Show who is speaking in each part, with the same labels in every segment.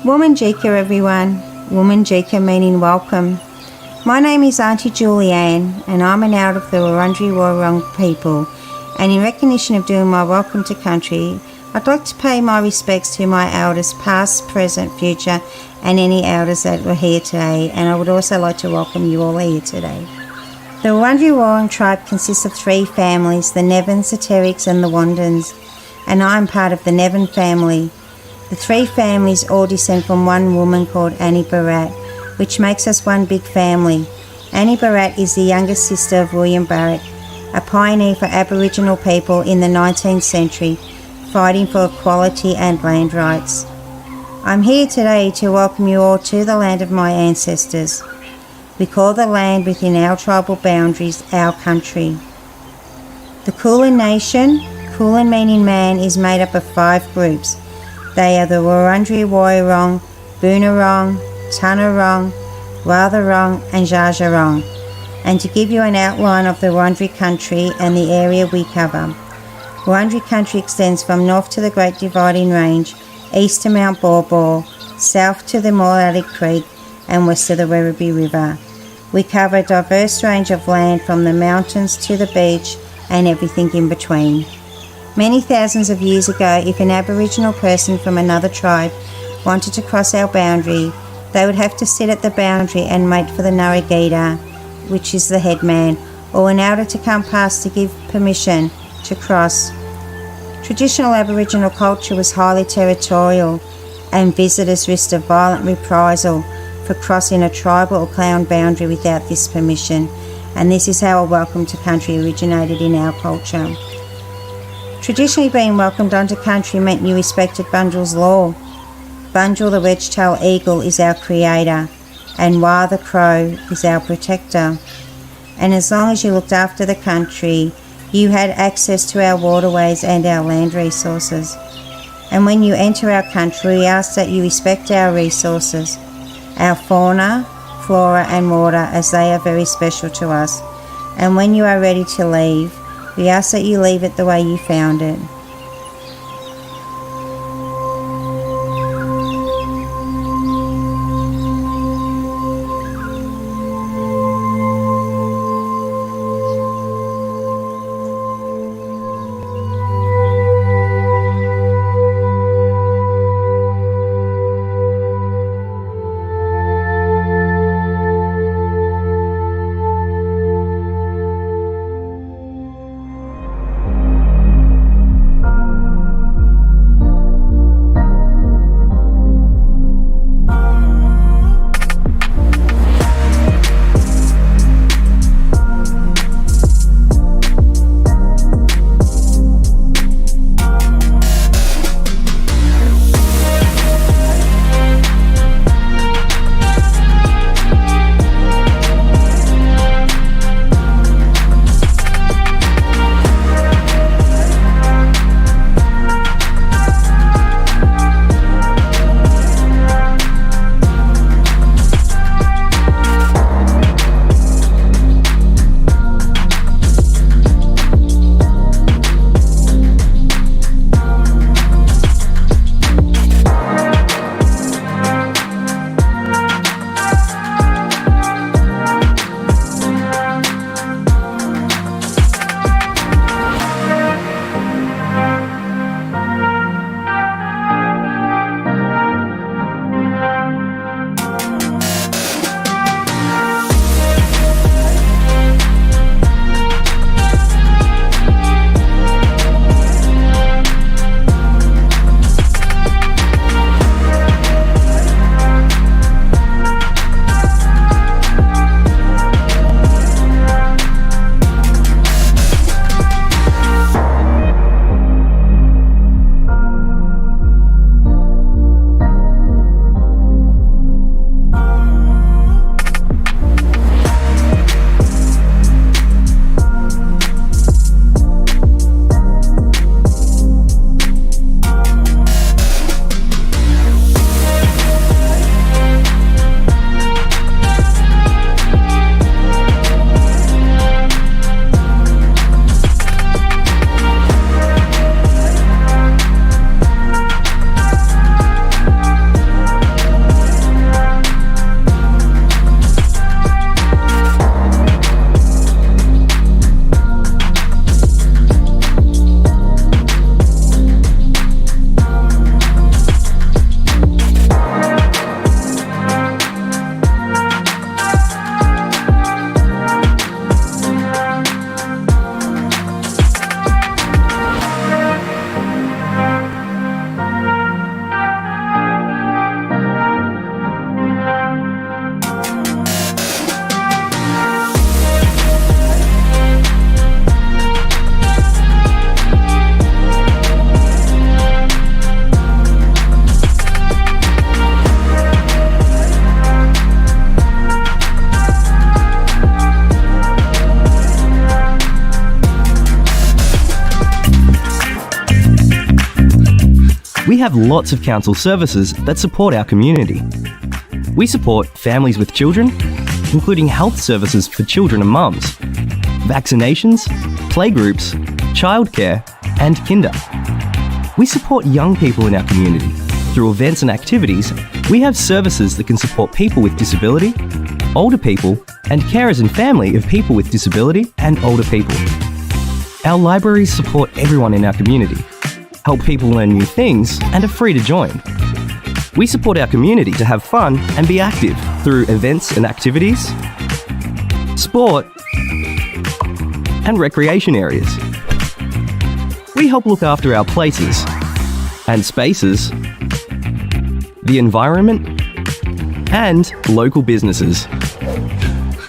Speaker 1: Womanjika everyone, Womanjika meaning welcome. My name is Auntie Julianne and I'm an elder of the Wurundjeri Woi-wurrung people, and in recognition of doing my welcome to country, I'd like to pay my respects to my elders past, present, future and any elders that were here today, and I would also like to welcome you all here today. The Wurundjeri Woi-wurrung tribe consists of three families, the Nevins, the Terricks and the Wandans, and I'm part of the Nevin family. The three families all descend from one woman called Annie Barratt, which makes us one big family. Annie Barratt is the youngest sister of William Barratt, a pioneer for Aboriginal people in the 19th century, fighting for equality and land rights. I'm here today to welcome you all to the land of my ancestors. We call the land within our tribal boundaries our country. The Kulin Nation, Kulin meaning man, is made up of 5 groups. They are the Wurundjeri Woi-wurrung, Boonwurrung, Tanarong, Watharong and Dja-dja-wurrung. And to give you an outline of the Wurundjeri country and the area we cover. Wurundjeri country extends from north to the Great Dividing Range, east to Mount Baw Baw, south to the Morley Creek and west to the Werribee River. We cover a diverse range of land from the mountains to the beach and everything in between. Many thousands of years ago, if an Aboriginal person from another tribe wanted to cross our boundary, they would have to sit at the boundary and wait for the Narragator, which is the headman, or an elder to come past to give permission to cross. Traditional Aboriginal culture was highly territorial, and visitors risked a violent reprisal for crossing a tribal or clan boundary without this permission, and this is how a welcome to country originated in our culture. Traditionally, being welcomed onto country meant you respected Bunjil's law. Bunjil, the wedge-tailed eagle, is our creator, and Wah the crow is our protector. And as long as you looked after the country, you had access to our waterways and our land resources. And when you enter our country, we ask that you respect our resources, our fauna, flora and water, as they are very special to us. And when you are ready to leave, we ask that you leave it the way you found it.
Speaker 2: We have lots of council services that support our community. We support families with children, including health services for children and mums, vaccinations, playgroups, childcare, and kinder. We support young people in our community. Through events and activities, we have services that can support people with disability, older people, and carers and family of people with disability and older people. Our libraries support everyone in our community, help people learn new things, and are free to join. We support our community to have fun and be active through events and activities, sport, and recreation areas. We help look after our places and spaces, the environment, and local businesses.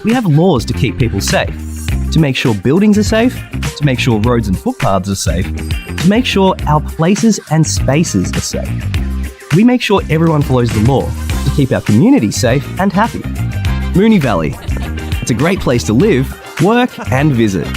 Speaker 2: We have laws to keep people safe, to make sure buildings are safe, to make sure roads and footpaths are safe, to make sure our places and spaces are safe. We make sure everyone follows the law to keep our community safe and happy. Moonee Valley. It's a great place to live, work, and visit.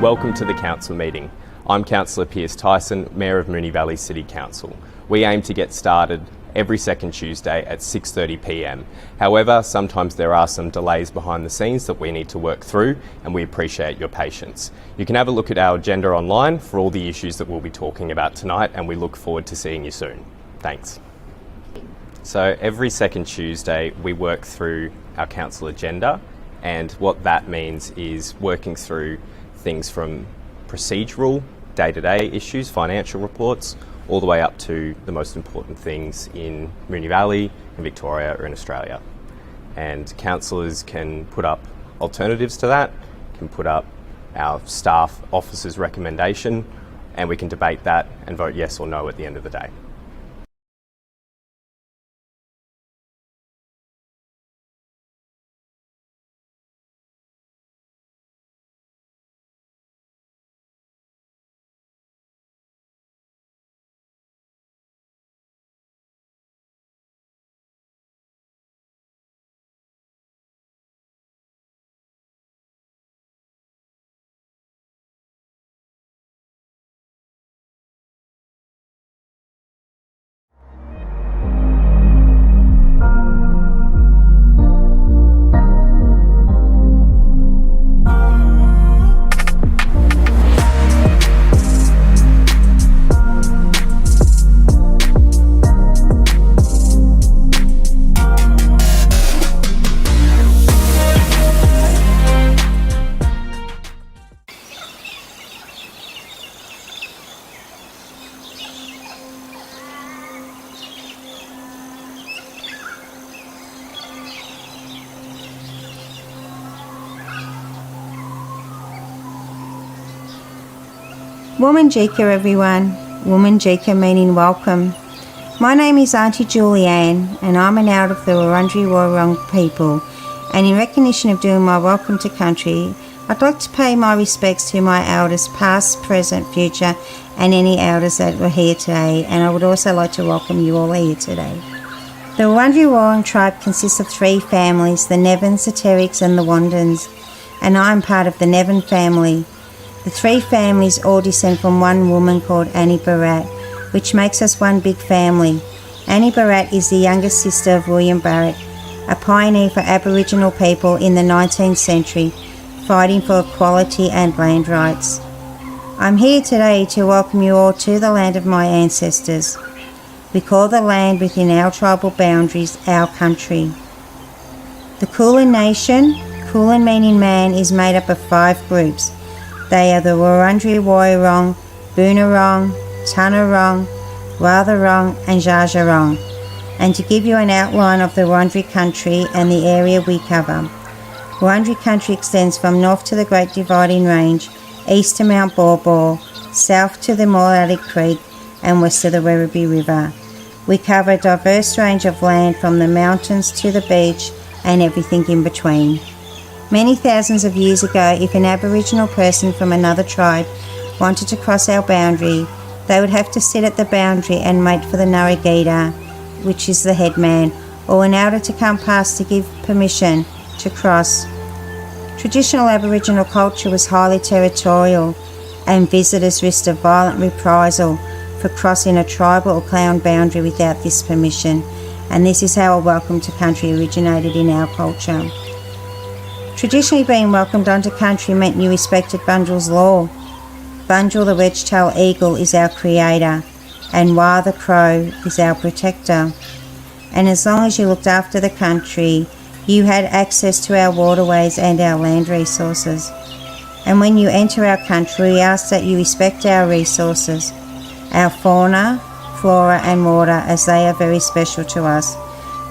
Speaker 3: Welcome to the Council meeting. I'm Councillor Piers Tyson, Mayor of Moonee Valley City Council. We aim to get started every second Tuesday at 6:30 p.m. However, sometimes there are some delays behind the scenes that we need to work through, and we appreciate your patience. You can have a look at our agenda online for all the issues that we'll be talking about tonight, and we look forward to seeing you soon. Thanks. So every second Tuesday we work through our council agenda, and what that means is working through things from procedural, day-to-day issues, financial reports, all the way up to the most important things in Moonee Valley, in Victoria, or in Australia. And councillors can put up alternatives to that, can put up our staff officers' recommendation, and we can debate that and vote yes or no at the end of the day.
Speaker 1: Woman Jika, everyone. Woman Jika meaning welcome. My name is Auntie Julianne, and I'm an elder of the Wurundjeri Wurrung people. And in recognition of doing my welcome to country, I'd like to pay my respects to my elders, past, present, future, and any elders that were here today. And I would also like to welcome you all here today. The Wurundjeri Wurrung tribe consists of 3 families, the Nevins, the Terricks, and the Wandans, and I'm part of the Nevin family. The 3 families all descend from one woman called Annie Barratt, which makes us one big family. Annie Barratt is the youngest sister of William Barratt, a pioneer for Aboriginal people in the 19th century, fighting for equality and land rights. I'm here today to welcome you all to the land of my ancestors. We call the land within our tribal boundaries our country. The Kulin Nation, Kulin meaning man, is made up of 5 groups. They are the Wurundjeri Woiwurrung, Boonwurrung, Tanarong, Watharong and Dja And to give you an outline of the Wurundjeri country and the area we cover. Wurundjeri country extends from north to the Great Dividing Range, east to Mount Baw, south to the Moolalic Creek and west to the Werribee River. We cover a diverse range of land from the mountains to the beach and everything in between. Many thousands of years ago, if an Aboriginal person from another tribe wanted to cross our boundary, they would have to sit at the boundary and wait for the Narragadah, which is the headman, or an elder to come past to give permission to cross. Traditional Aboriginal culture was highly territorial, and visitors risked a violent reprisal for crossing a tribal or clan boundary without this permission, and this is how a welcome to country originated in our culture. Traditionally, being welcomed onto country meant you respected Bunjil's law. Bunjil, the wedge-tailed eagle, is our creator, and Wah the crow is our protector. And as long as you looked after the country, you had access to our waterways and our land resources. And when you enter our country, we ask that you respect our resources, our fauna, flora and water, as they are very special to us.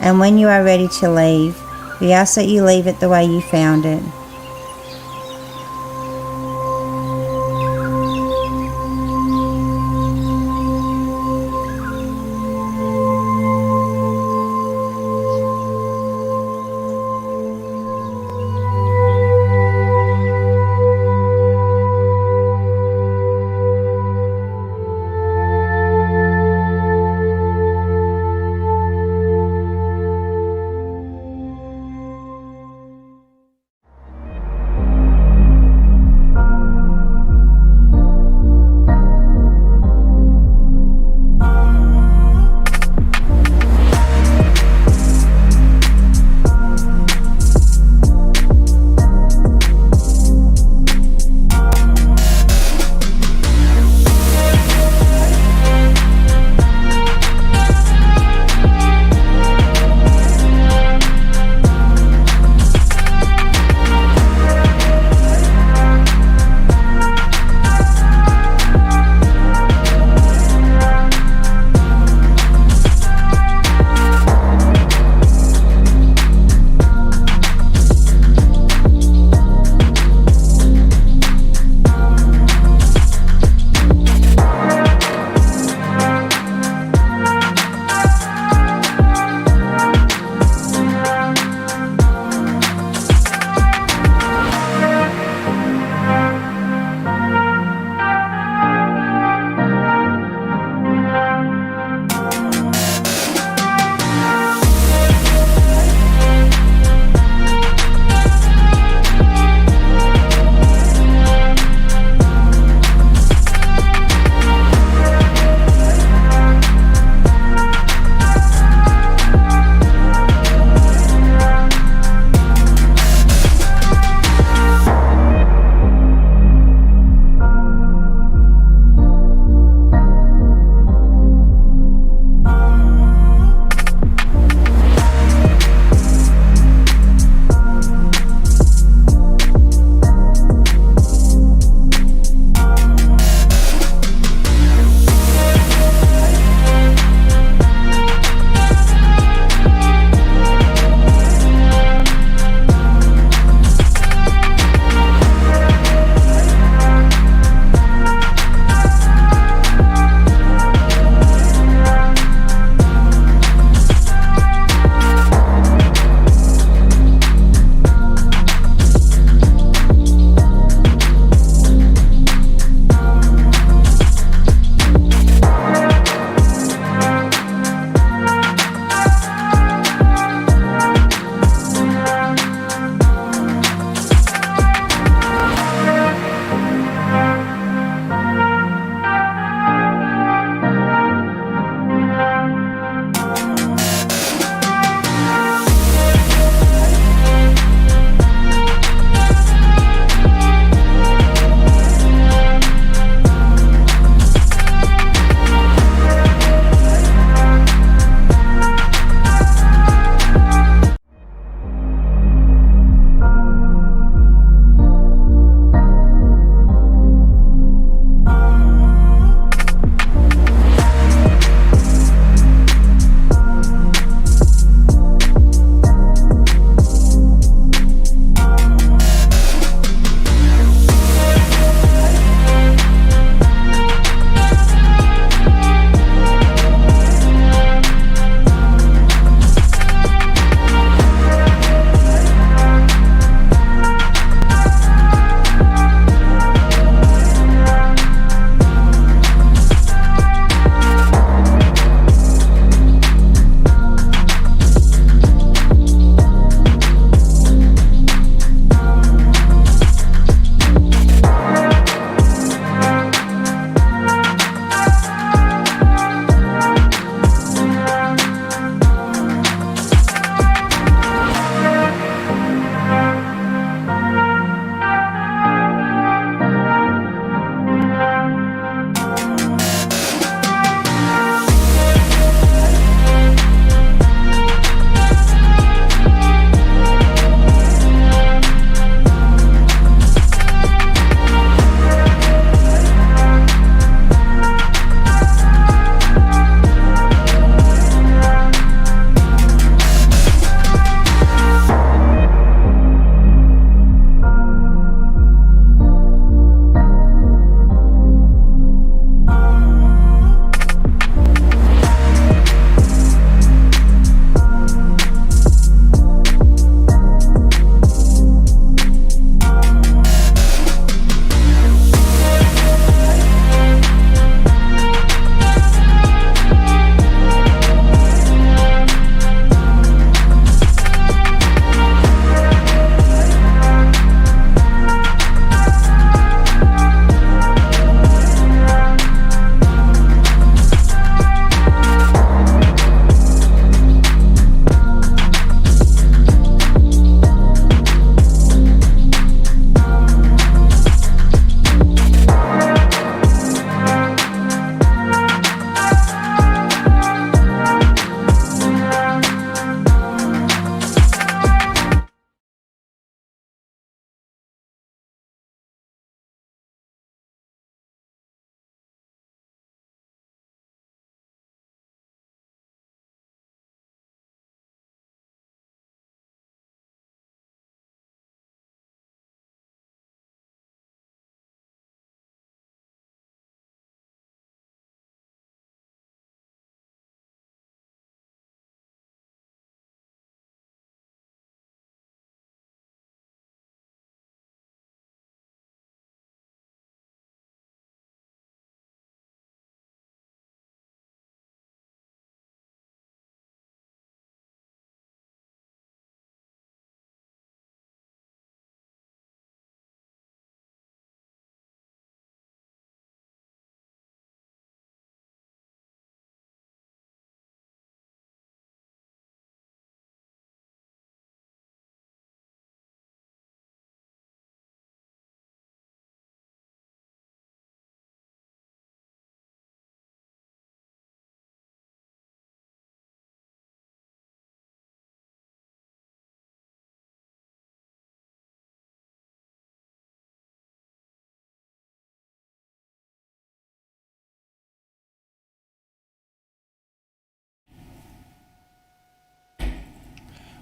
Speaker 1: And when you are ready to leave, we ask that you leave it the way you found it.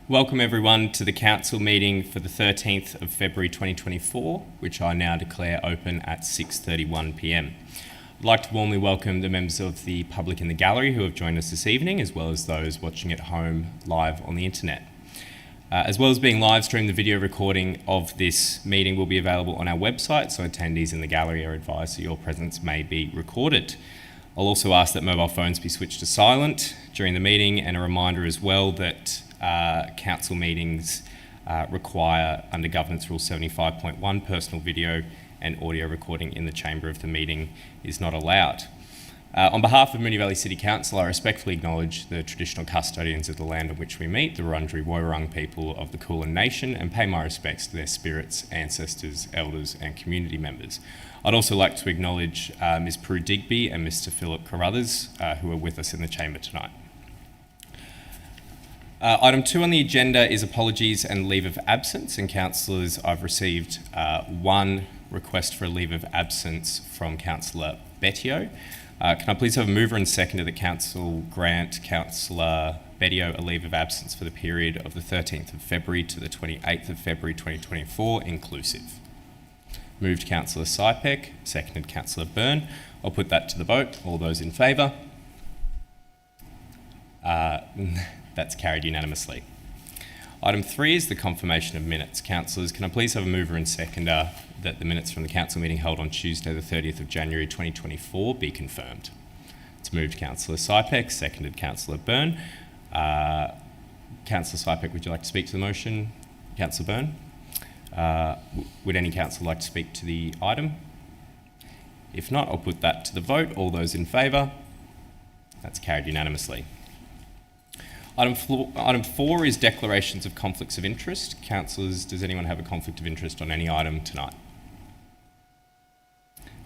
Speaker 3: Welcome everyone to the Council meeting for the 13th of February 2024, which I now declare open at 6:31pm. I'd like to warmly welcome the members of the public in the gallery who have joined us this evening, as well as those watching at home live on the internet. As well as being live streamed, the video recording of this meeting will be available on our website, so attendees in the gallery are advised that your presence may be recorded. I'll also ask that mobile phones be switched to silent during the meeting, and a reminder as well that council meetings require, under Governance Rule 75.1, personal video and audio recording in the chamber of the meeting is not allowed. On behalf of Moonee Valley City Council, I respectfully acknowledge the traditional custodians of the land on which we meet, the Wurundjeri Woi-wurrung people of the Kulin Nation, and pay my respects to their spirits, ancestors, elders and community members. I'd also like to acknowledge Ms Prue Digby and Mr Philip Carruthers, who are with us in the chamber tonight. Item 2 on the agenda is apologies and leave of absence, and councillors, I've received one request for a leave of absence from Councillor Bettio. Can I please have a mover and seconder that Council grant Councillor Bettio a leave of absence for the period of the 13th of February to the 28th of February 2024 inclusive? Moved Councillor Sypek, seconded Councillor Byrne. I'll put that to the vote. All those in favour? That's carried unanimously. Item 3 is the confirmation of minutes. Councillors, can I please have a mover and seconder that the minutes from the council meeting held on Tuesday the 30th of January 2024 be confirmed? It's moved Councillor Sypek, seconded Councillor Byrne. Councillor Sypek, would you like to speak to the motion? Councillor Byrne? Would any councillor like to speak to the item? If not, I'll put that to the vote. All those in favour? That's carried unanimously. Item 4 is declarations of conflicts of interest. Councillors, does anyone have a conflict of interest on any item tonight?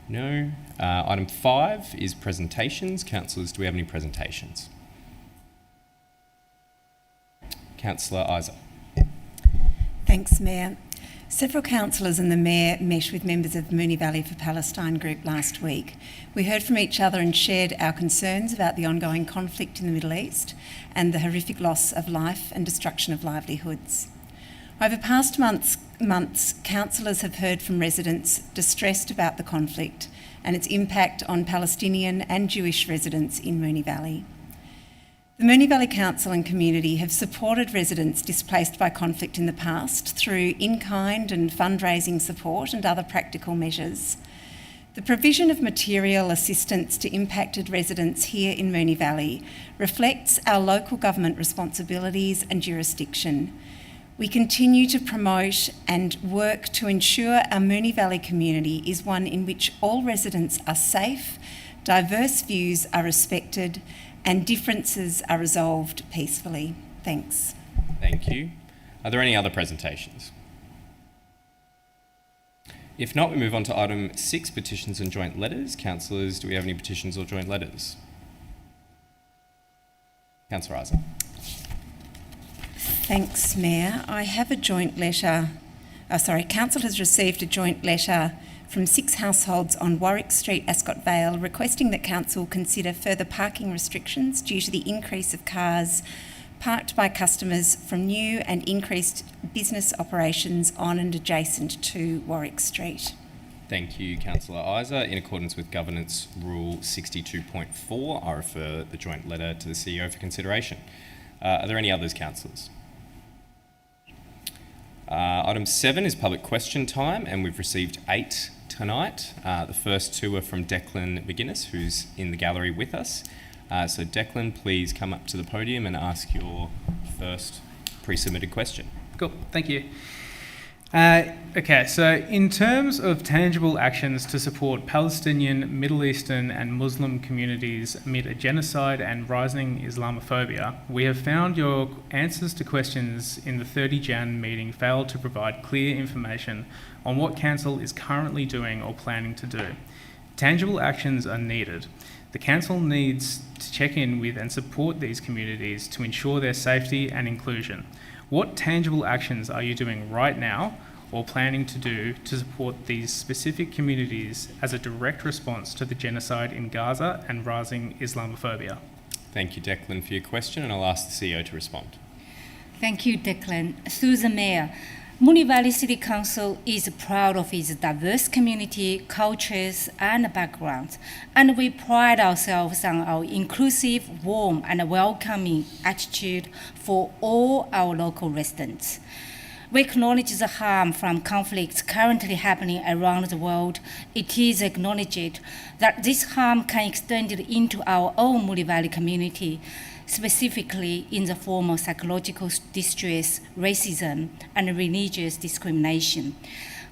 Speaker 3: No. Item 5 is presentations. Councillors, do we have any presentations? Councillor Isa.
Speaker 4: Thanks, Mayor. Several councillors and the Mayor met with members of Moonee Valley for Palestine group last week. We heard from each other and shared our concerns about the ongoing conflict in the Middle East and the horrific loss of life and destruction of livelihoods. Over past months, councillors have heard from residents distressed about the conflict and its impact on Palestinian and Jewish residents in Moonee Valley. The Moonee Valley Council and community have supported residents displaced by conflict in the past through in-kind and fundraising support and other practical measures. The provision of material assistance to impacted residents here in Moonee Valley reflects our local government responsibilities and jurisdiction. We continue to promote and work to ensure our Moonee Valley community is one in which all residents are safe, diverse views are respected, and differences are resolved peacefully. Thanks.
Speaker 3: Thank you. Are there any other presentations? If not, we move on to item 6, petitions and joint letters. Councillors, do we have any petitions or joint letters? Councillor Isa.
Speaker 4: Thanks, Mayor. I have a joint letter. Council has received a joint letter from 6 households on Warwick Street, Ascot Vale, requesting that Council consider further parking restrictions due to the increase of cars parked by customers from new and increased business operations on and adjacent to Warwick Street.
Speaker 3: Thank you, Councillor Isa. In accordance with Governance Rule 62.4, I refer the joint letter to the CEO for consideration. Are there any others, councillors? Item 7 is public question time, and we've received 8 tonight. The first 2 are from Declan McGuinness, who's in the gallery with us. So Declan, please come up to the podium and ask your first pre-submitted question.
Speaker 5: Cool, thank you. Okay, so in terms of tangible actions to support Palestinian, Middle Eastern and Muslim communities amid a genocide and rising Islamophobia, we have found your answers to questions in the 30 Jan meeting failed to provide clear information on what Council is currently doing or planning to do. Tangible actions are needed. The Council needs to check in with and support these communities to ensure their safety and inclusion. What tangible actions are you doing right now or planning to do to support these specific communities as a direct response to the genocide in Gaza and rising Islamophobia?
Speaker 3: Thank you, Declan, for your question, and I'll ask the CEO to respond.
Speaker 6: Thank you, Declan. Through the Mayor, Moonee Valley City Council is proud of its diverse community, cultures, and backgrounds, and we pride ourselves on our inclusive, warm, and welcoming attitude for all our local residents. We acknowledge the harm from conflicts currently happening around the world. It is acknowledged that this harm can extend into our own Moonee Valley community, specifically in the form of psychological distress, racism, and religious discrimination.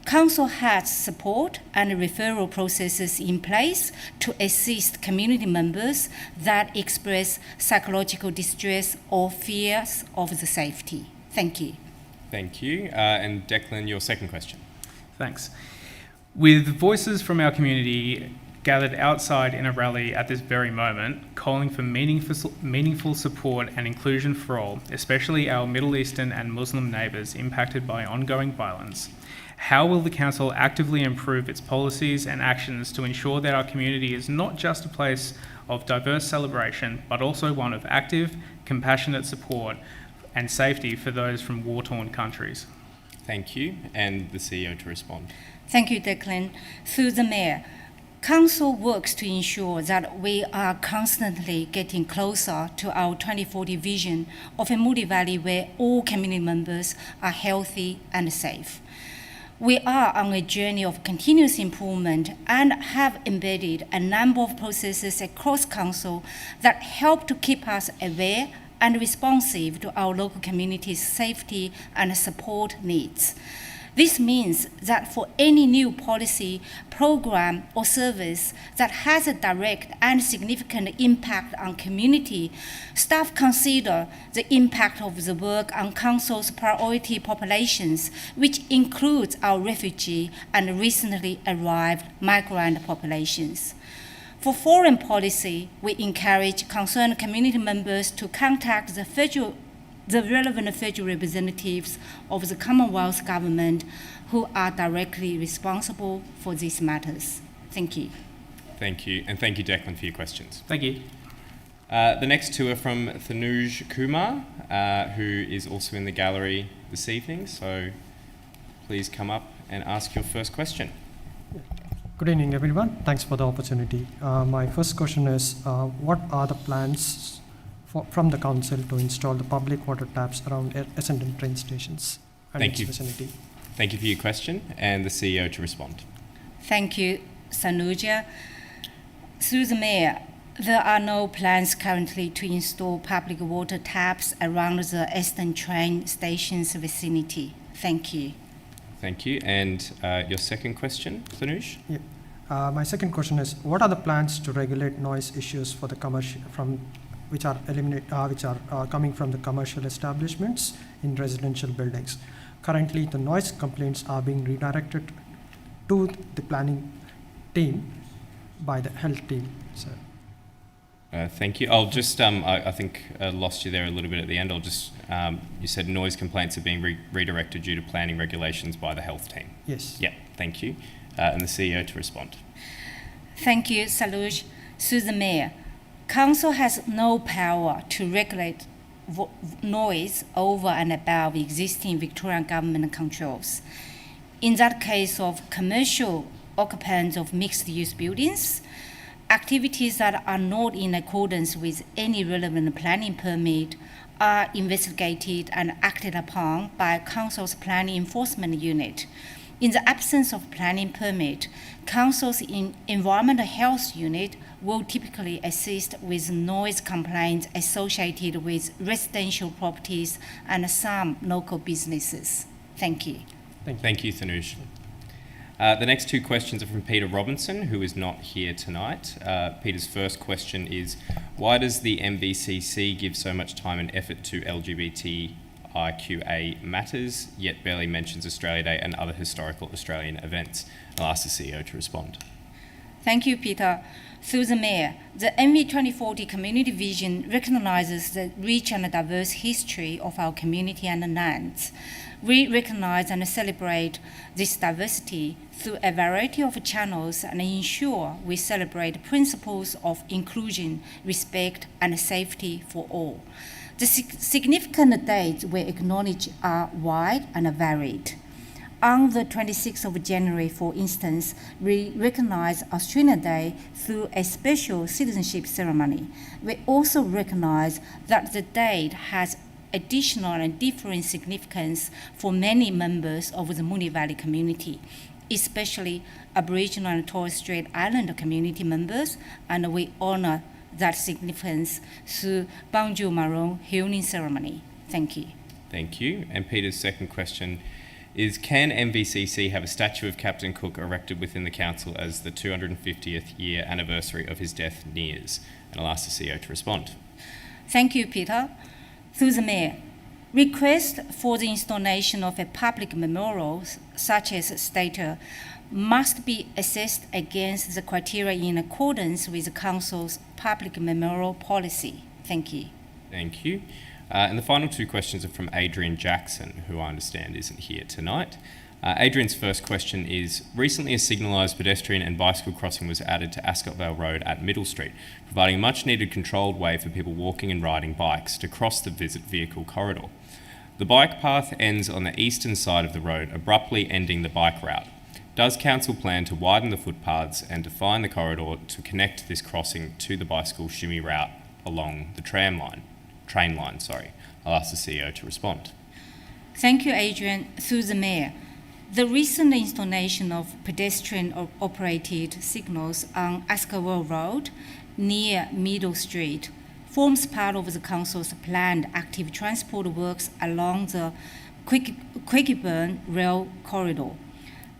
Speaker 6: Council has support and referral processes in place to assist community members that express psychological distress or fears of the safety. Thank you.
Speaker 3: Thank you. And Declan, your second question.
Speaker 5: Thanks. With voices from our community gathered outside in a rally at this very moment, calling for meaningful support and inclusion for all, especially our Middle Eastern and Muslim neighbours impacted by ongoing violence, how will the Council actively improve its policies and actions to ensure that our community is not just a place of diverse celebration, but also one of active, compassionate support and safety for those from war-torn countries?
Speaker 3: Thank you. And the CEO to respond.
Speaker 6: Thank you, Declan. Through the Mayor, Council works to ensure that we are constantly getting closer to our 2040 vision of a Moonee Valley where all community members are healthy and safe. We are on a journey of continuous improvement and have embedded a number of processes across Council that help to keep us aware and responsive to our local community's safety and support needs. This means that for any new policy, program, or service that has a direct and significant impact on community, staff consider the impact of the work on Council's priority populations, which includes our refugee and recently arrived migrant populations. For foreign policy, we encourage concerned community members to contact the relevant federal representatives of the Commonwealth Government who are directly responsible for these matters. Thank you.
Speaker 3: Thank you. And thank you, Declan, for your questions.
Speaker 5: Thank you.
Speaker 3: The next two are from Thanuj Kumar, who is also in the gallery this evening. So please come up and ask your first question.
Speaker 7: Good evening, everyone. Thanks for the opportunity. My first question is, what are the plans from the Council to install the public water taps around Essendon train stations and its vicinity?
Speaker 3: Thank you for your question, and the CEO to respond.
Speaker 6: Thank you, Sanuja. Through the Mayor, there are no plans currently to install public water taps around the Essendon train station's vicinity. Thank you.
Speaker 3: Thank you. And your second question, Thanuj?
Speaker 7: Yeah. My second question is, what are the plans to regulate noise issues for the commercial which are coming from the commercial establishments in residential buildings? Currently, the noise complaints are being redirected to the planning team by the health team. So.
Speaker 3: Thank you. I'll just, I think I lost you there a little bit at the end. You said noise complaints are being redirected due to planning regulations by the health team.
Speaker 7: Yes.
Speaker 3: Yeah, thank you. And the CEO to respond.
Speaker 6: Thank you, Saluj. Through the Mayor, Council has no power to regulate noise over and above existing Victorian government controls. In that case of commercial occupants of mixed-use buildings, activities that are not in accordance with any relevant planning permit are investigated and acted upon by Council's Planning Enforcement Unit. In the absence of planning permit, Council's Environmental Health Unit will typically assist with noise complaints associated with residential properties and some local businesses. Thank you.
Speaker 3: Thank you, Thanuj. The next two questions are from Peter Robinson, who is not here tonight. Peter's first question is, why does the MVCC give so much time and effort to LGBTIQA matters, yet barely mentions Australia Day and other historical Australian events? I'll ask the CEO to respond.
Speaker 6: Thank you, Peter. Through the Mayor, the MV 2040 Community Vision recognises the rich and diverse history of our community and lands. We recognise and celebrate this diversity through a variety of channels and ensure we celebrate principles of inclusion, respect, and safety for all. The significant dates we acknowledge are wide and varied. On the 26th of January, for instance, we recognize Australia Day through a special citizenship ceremony. We also recognize that the date has additional and different significance for many members of the Moonee Valley community, especially Aboriginal and Torres Strait Islander community members, and we honor that significance through Banjo Maroon healing ceremony. Thank you.
Speaker 3: Thank you. And Peter's second question is, can MVCC have a statue of Captain Cook erected within the council as the 250th year anniversary of his death nears? And I'll ask the CEO to respond.
Speaker 6: Thank you, Peter. Through the Mayor, request for the installation of a public memorial, such as a statue, must be assessed against the criteria in accordance with the Council's public memorial policy. Thank you.
Speaker 3: Thank you. And the final two questions are from Adrian Jackson, who I understand isn't here tonight. Adrian's first question is, recently a signalised pedestrian and bicycle crossing was added to Ascot Vale Road at Middle Street, providing a much needed controlled way for people walking and riding bikes to cross the vehicle corridor. The bike path ends on the eastern side of the road, abruptly ending the bike route. Does Council plan to widen the footpaths and define the corridor to connect this crossing to the bicycle shimmy route along the train line? I'll ask the CEO to respond.
Speaker 6: Thank you, Adrian. Through the Mayor, the recent installation of pedestrian-operated signals on Ascot Vale Road near Middle Street forms part of the Council's planned active transport works along the Quickburn Rail Corridor.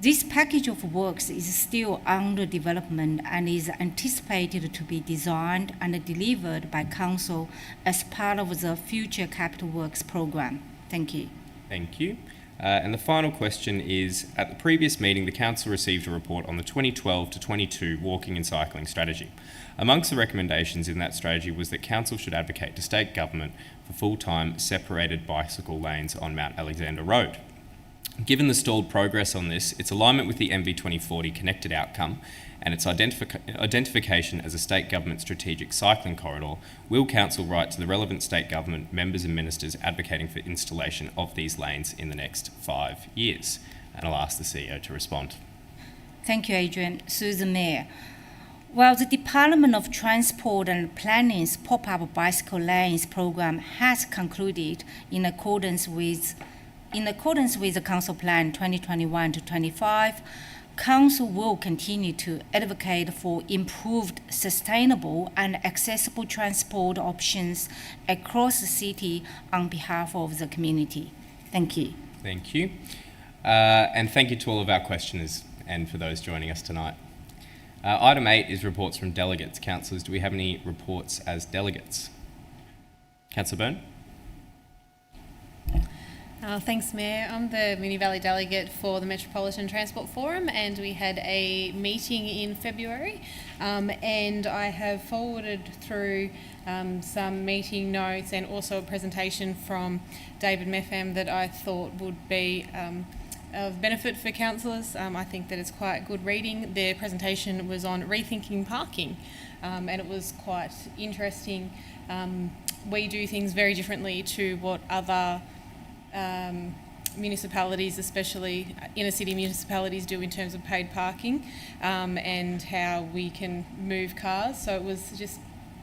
Speaker 6: This package of works is still under development and is anticipated to be designed and delivered by Council as part of the Future Capital Works programme. Thank you.
Speaker 3: Thank you. And the final question is, at the previous meeting, the Council received a report on the 2012 to 22 walking and cycling strategy. Amongst the recommendations in that strategy was that Council should advocate to state government for full-time separated bicycle lanes on Mount Alexander Road. Given the stalled progress on this, its alignment with the MV 2040 connected outcome and its identification as a state government strategic cycling corridor, will Council write to the relevant state government members and ministers advocating for installation of these lanes in the next 5 years? And I'll ask the CEO to respond.
Speaker 6: Thank you, Adrian. Through the Mayor, while the Department of Transport and Planning's pop-up bicycle lanes program has concluded in accordance with the Council Plan 2021 to 25, Council will continue to advocate for improved, sustainable and accessible transport options across the city on behalf of the community. Thank you.
Speaker 3: Thank you. And thank you to all of our questioners and for those joining us tonight. Item 8 is reports from delegates. Councillors, do we have any reports as delegates? Councillor Byrne?
Speaker 8: Thanks, Mayor. I'm the Moonee Valley delegate for the Metropolitan Transport Forum, and we had a meeting in February, and I have forwarded through some meeting notes and also a presentation from David Meffam that I thought would be of benefit for councillors. I think that it's quite good reading. Their presentation was on rethinking parking, and it was quite interesting. We do things very differently to what other municipalities, especially inner city municipalities, do in terms of paid parking, and how we can move cars. So it was just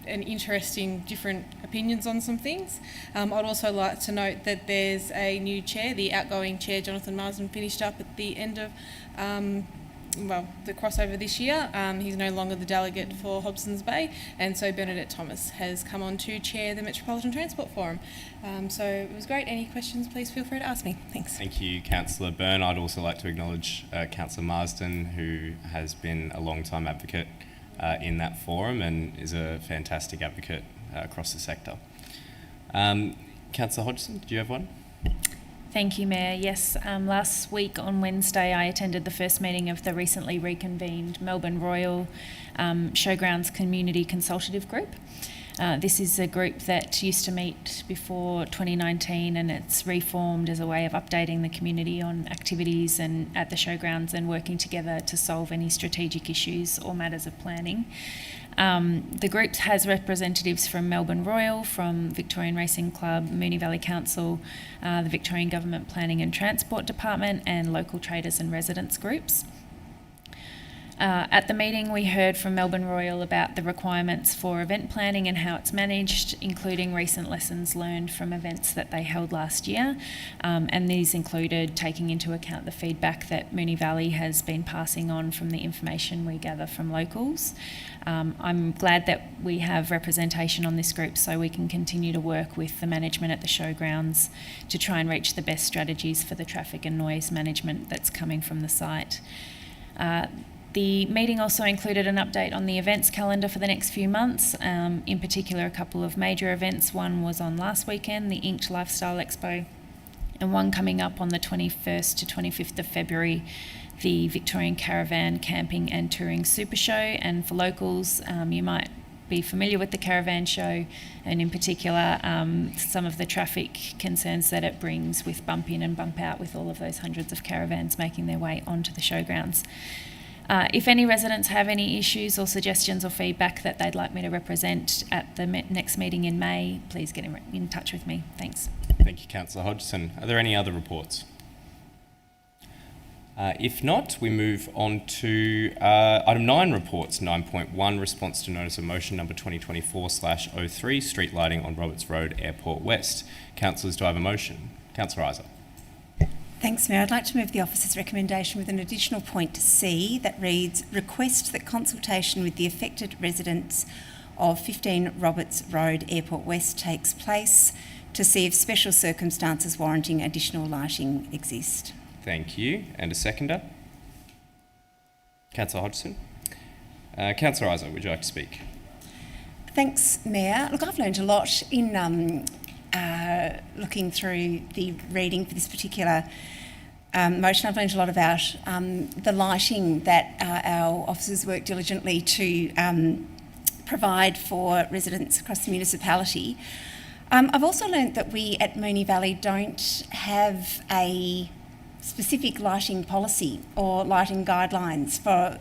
Speaker 8: an interesting different opinions on some things. I'd also like to note that there's a new chair. The outgoing chair, Jonathan Marsden, finished up at the end of the crossover this year. He's no longer the delegate for Hobson's Bay, and so Bernadette Thomas has come on to chair the Metropolitan Transport Forum. So it was great. Any questions, please feel free to ask me. Thanks.
Speaker 3: Thank you, Councillor Byrne. I'd also like to acknowledge Councillor Marsden, who has been a long-time advocate in that forum and is a fantastic advocate across the sector. Councillor Hodgson, do you have one?
Speaker 9: Thank you, Mayor. Yes, last week on Wednesday I attended the first meeting of the recently reconvened Melbourne Royal Showgrounds Community Consultative Group. This is a group that used to meet before 2019, and it's reformed as a way of updating the community on activities and at the showgrounds and working together to solve any strategic issues or matters of planning. The group has representatives from Melbourne Royal, from Victorian Racing Club, Moonee Valley Council, the Victorian Government Planning and Transport Department, and local traders and residents groups. At the meeting, we heard from Melbourne Royal about the requirements for event planning and how it's managed, including recent lessons learned from events that they held last year. And these included taking into account the feedback that Moonee Valley has been passing on from the information we gather from locals. I'm glad that we have representation on this group so we can continue to work with the management at the showgrounds to try and reach the best strategies for the traffic and noise management that's coming from the site. The meeting also included an update on the events calendar for the next few months, in particular a couple of major events. One was on last weekend, the Inked Lifestyle Expo, and one coming up on the 21st to 25th of February, the Victorian Caravan Camping and Touring Super Show. And for locals, you might be familiar with the caravan show, and in particular some of the traffic concerns that it brings with bump in and bump out with all of those hundreds of caravans making their way onto the showgrounds. If any residents have any issues or suggestions or feedback that they'd like me to represent at the next meeting in May, please get in touch with me. Thanks.
Speaker 3: Thank you, Councillor Hodgson. Are there any other reports? If not, we move on to item 9 reports. 9.1, response to notice of motion number 2024/03, street lighting on Roberts Road, Airport West. Councillors, do I have a motion? Councillor Isa.
Speaker 4: Thanks, Mayor. I'd like to move the officer's recommendation with an additional point to C that reads, request that consultation with the affected residents of 15 Roberts Road, Airport West takes place to see if special circumstances warranting additional lighting exist.
Speaker 3: Thank you. And a seconder? Councillor Hodgson. Councillor Isa, would you like to speak?
Speaker 4: Thanks, Mayor. Look, I've learned a lot in looking through the reading for this particular motion. I've learned a lot about the lighting that our officers work diligently to provide for residents across the municipality. I've also learned that we at Moonee Valley don't have a specific lighting policy or lighting guidelines for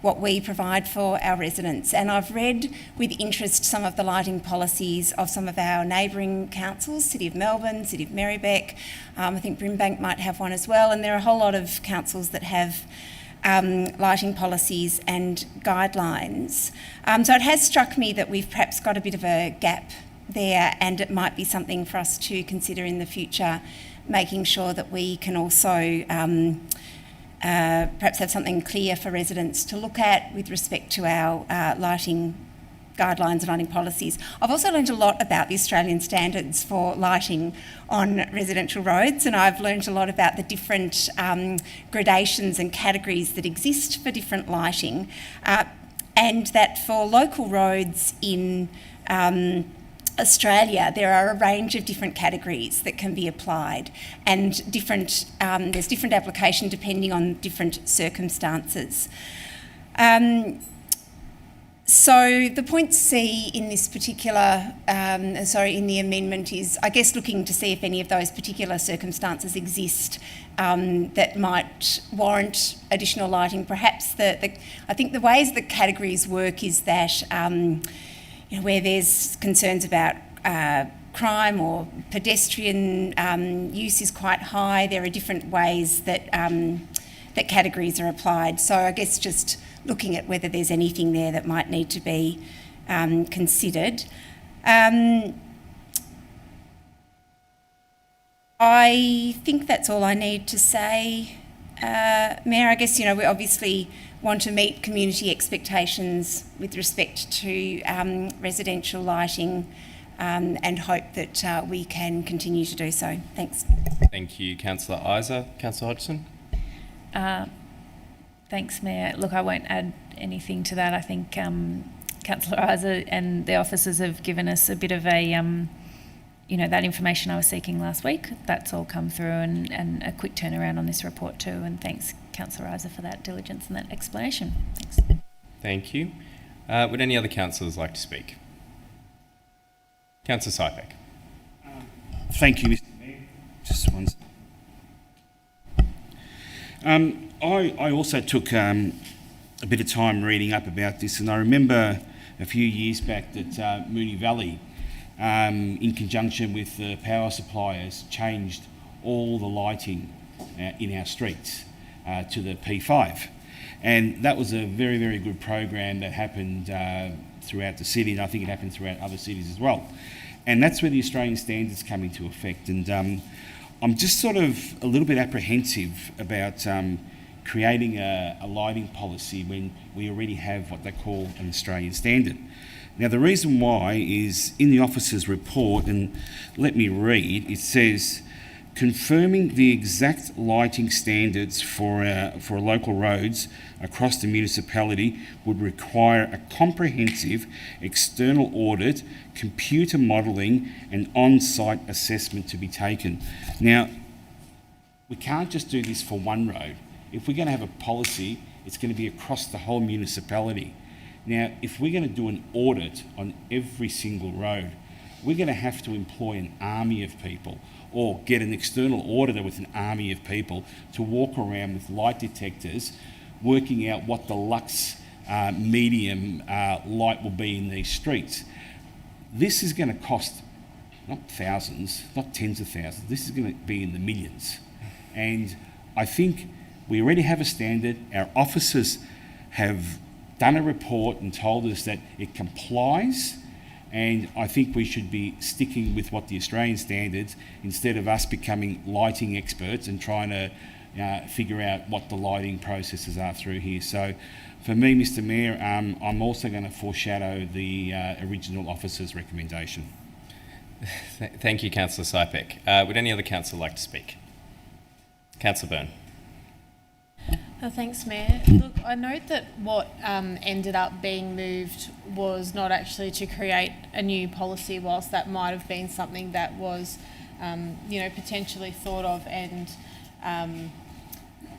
Speaker 4: what we provide for our residents. And I've read with interest some of the lighting policies of some of our neighbouring councils, City of Melbourne, City of Marybeck, I think Brimbank might have one as well, and there are a whole lot of councils that have lighting policies and guidelines. So it has struck me that we've perhaps got a bit of a gap there, and it might be something for us to consider in the future, making sure that we can also perhaps have something clear for residents to look at with respect to our lighting guidelines and lighting policies. I've also learned a lot about the Australian standards for lighting on residential roads, and I've learned a lot about the different gradations and categories that exist for different lighting, and that for local roads in Australia, there are a range of different categories that can be applied, and there's different application depending on different circumstances. So the point C in this particular, in the amendment is, I guess, looking to see if any of those particular circumstances exist that might warrant additional lighting. Perhaps I think the ways the categories work is that where there's concerns about crime or pedestrian use is quite high, there are different ways that that categories are applied. So I guess just looking at whether there's anything there that might need to be considered. I think that's all I need to say, Mayor. I guess, we obviously want to meet community expectations with respect to residential lighting, and hope that we can continue to do so. Thanks.
Speaker 3: Thank you, Councillor Isa. Councillor Hodgson.
Speaker 9: Thanks, Mayor. Look, I won't add anything to that. I think Councillor Isa and the officers have given us a bit of a, that information I was seeking last week. That's all come through, and a quick turnaround on this report too. And thanks, Councillor Isa, for that diligence and that explanation. Thanks.
Speaker 3: Thank you. Would any other councillors like to speak? Councillor Sypek.
Speaker 10: Thank you, Mr. Mayor. Just one. I also took a bit of time reading up about this, and I remember a few years back that Moonee Valley, in conjunction with the power suppliers, changed all the lighting in our streets to the P5. And that was a very, very good program that happened throughout the city, and I think it happened throughout other cities as well. And that's where the Australian standards come into effect. And I'm just sort of a little bit apprehensive about creating a lighting policy when we already have what they call an Australian standard. Now, the reason why is in the officer's report, and let me read, it says, confirming the exact lighting standards for local roads across the municipality would require a comprehensive external audit, computer modelling and on-site assessment to be taken. Now, we can't just do this for one road. If we're going to have a policy, it's going to be across the whole municipality. Now, if we're going to do an audit on every single road, we're going to have to employ an army of people or get an external auditor with an army of people to walk around with light detectors working out what the lux medium light will be in these streets. This is going to cost not thousands, not tens of thousands, this is going to be in the millions. And I think we already have a standard. Our officers have done a report and told us that it complies, and I think we should be sticking with what the Australian standards instead of us becoming lighting experts and trying to figure out what the lighting processes are through here. So for me, Mr Mayor, I'm also going to foreshadow the original officer's recommendation.
Speaker 3: Thank you, Councillor Sypek. Would any other councillor like to speak? Councillor Byrne.
Speaker 8: Thanks, Mayor. Look, I note that what ended up being moved was not actually to create a new policy, whilst that might have been something that was, potentially thought of, and